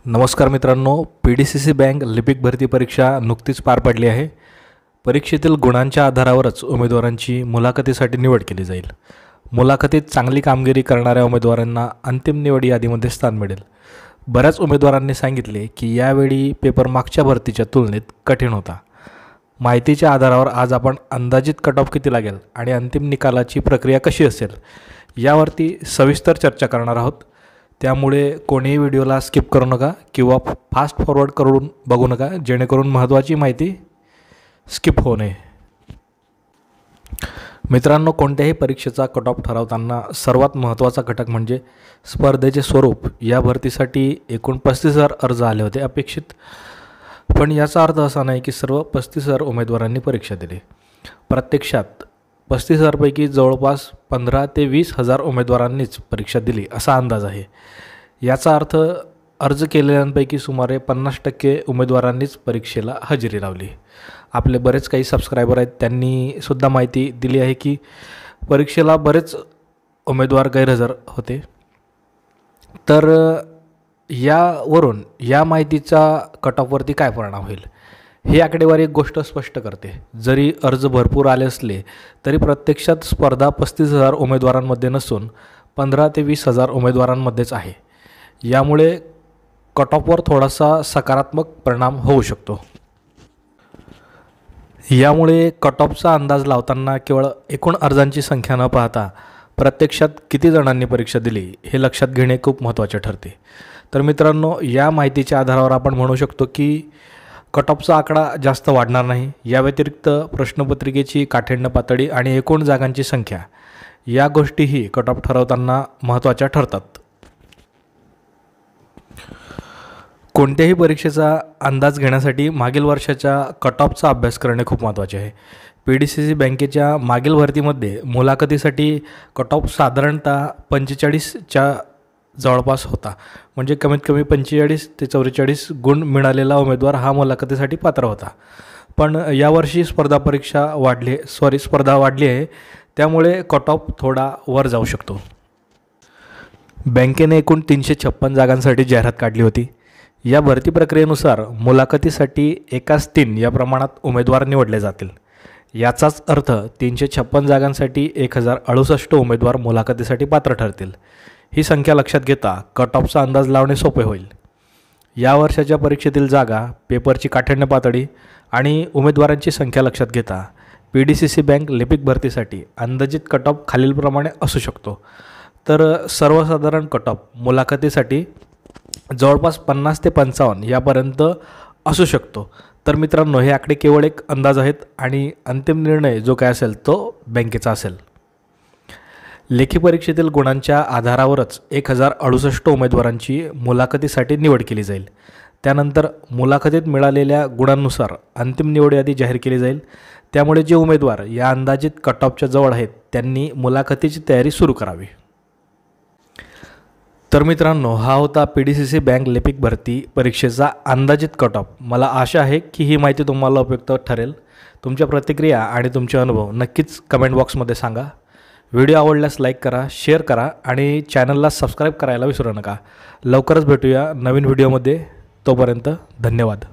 नमस्कार मित्रांनो, PDCC bank लिपिक भरती परीक्षा नुकतीच पार पडली आहे। परीक्षेतील गुणांच्या आधारावरच उमेदवारांची मुलाखतीसाठी निवड केली जाईल। मुलाखतीत चांगली कामगिरी करणाऱ्या उमेदवारांना अंतिम निवड यादीमध्ये स्थान मिळेल। बऱ्याच उमेदवारांनी सांगितले की यावेळी पेपर मागच्या भरतीच्या तुलनेत कठीण होता। माहितीच्या आधारावर आज आपण अंदाजित कट ऑफ किती लागेल आणि अंतिम निकालाची प्रक्रिया कशी असेल यावरती सविस्तर चर्चा करणार आहोत। त्यामुळे कोणीही व्हिडिओला स्किप करू नका किंवा फास्ट फॉरवर्ड करून बघू नका, जेणेकरून महत्त्वाची माहिती स्किप होऊ नये। मित्रांनो, कोणत्याही परीक्षेचा कट ऑफ ठरवताना सर्वात महत्त्वाचा घटक म्हणजे स्पर्धेचे स्वरूप। या भरतीसाठी एकूण 35,000 अर्ज आले होते अपेक्षित, पण याचा अर्थ असा नाही की सर्व 35,000 उमेदवारांनी परीक्षा दिली। प्रत्यक्षात 35,000 पैकी जवळपास 15,000 ते 20,000 उमेदवारांनीच परीक्षा दिली असा अंदाज आहे। याचा अर्थ अर्ज केलेल्यांपैकी सुमारे 50% उमेदवारांनीच परीक्षेला हजेरी लावली। आपले बरेच काही सबस्क्रायबर आहेत, त्यांनी सुद्धा माहिती दिली आहे की परीक्षेला बरेच उमेदवार गैरहजर होते। तर यावरून या माहितीचा कट ऑफवरती काय परिणाम होईल हे आकडेवारी एक गोष्ट स्पष्ट करते। जरी अर्ज भरपूर आले असले तरी प्रत्यक्षात स्पर्धा 35,000 उमेदवारांमध्ये नसून 15,000 ते 20,000 उमेदवारांमध्येच आहे। यामुळे कट ऑफवर थोडासा सकारात्मक परिणाम होऊ शकतो। यामुळे कट ऑफचा अंदाज लावताना केवळ एकूण अर्जांची संख्या न पाहता प्रत्यक्षात किती जणांनी परीक्षा दिली हे लक्षात घेणे खूप महत्त्वाचे ठरते। तर मित्रांनो, या माहितीच्या आधारावर आपण म्हणू शकतो की कट ऑफचा आकडा जास्त वाढणार नाही। या व्यतिरिक्त प्रश्नपत्रिकेची काठिण्य पातळी आणि एकूण जागांची संख्या या गोष्टीही कट ऑफ ठरवताना महत्त्वाच्या ठरतात। कोणत्याही परीक्षेचा अंदाज घेण्यासाठी मागील वर्षाच्या कट ऑफचा अभ्यास करणे खूप महत्त्वाचे आहे। PDCC बँकेच्या मागील भरतीमध्ये मुलाखतीसाठी कट ऑफ साधारणतः 45च्या जवळपास होता, म्हणजे कमीत कमी 45 ते 44 गुण मिळालेला उमेदवार हा मुलाखतीसाठी पात्र होता। पण यावर्षी स्पर्धा वाढली आहे, त्यामुळे कट ऑफ थोडा वर जाऊ शकतो। बँकेने एकूण 356 जागांसाठी जाहिरात काढली होती। या भरती प्रक्रियेनुसार मुलाखतीसाठी 1:3 या प्रमाणात उमेदवार निवडले जातील। याचाच अर्थ 356 जागांसाठी 1068 उमेदवार मुलाखतीसाठी पात्र ठरतील। ही संख्या लक्षात घेता कट ऑफचा अंदाज लावणे सोपे होईल। या वर्षाच्या परीक्षेतील जागा, पेपरची काठिण्य पातळी आणि उमेदवारांची संख्या लक्षात घेता PDCC बँक लिपिक भरतीसाठी अंदाजित कट ऑफ खालीलप्रमाणे असू शकतो। तर सर्वसाधारण कट ऑफ मुलाखतीसाठी जवळपास 50 ते 55 यापर्यंत असू शकतो। तर मित्रांनो, हे आकडे केवळ एक अंदाज आहेत आणि अंतिम निर्णय जो काय असेल तो बँकेचा असेल। लेखी परीक्षेतील गुणांच्या आधारावरच 1068 उमेदवारांची मुलाखतीसाठी निवड केली जाईल। त्यानंतर मुलाखतीत मिळालेल्या गुणांनुसार अंतिम निवड यादी जाहीर केली जाईल। त्यामुळे जे उमेदवार या अंदाजित कट ऑफच्या जवळ आहेत त्यांनी मुलाखतीची तयारी सुरू करावी। तर मित्रांनो, हा होता PDCC बँक लिपिक भरती परीक्षेचा अंदाजित कट ऑफ। मला आशा आहे की ही माहिती तुम्हाला उपयुक्त ठरेल। तुमच्या प्रतिक्रिया आणि तुमचे अनुभव नक्कीच कमेंट बॉक्समध्ये सांगा। व्हिडिओ आवडल्यास लाईक करा, शेअर करा आणि चॅनलला सबस्क्राईब करायला विसरू नका। लवकरच भेटूया नवीन व्हिडिओमध्ये। तोपर्यंत धन्यवाद।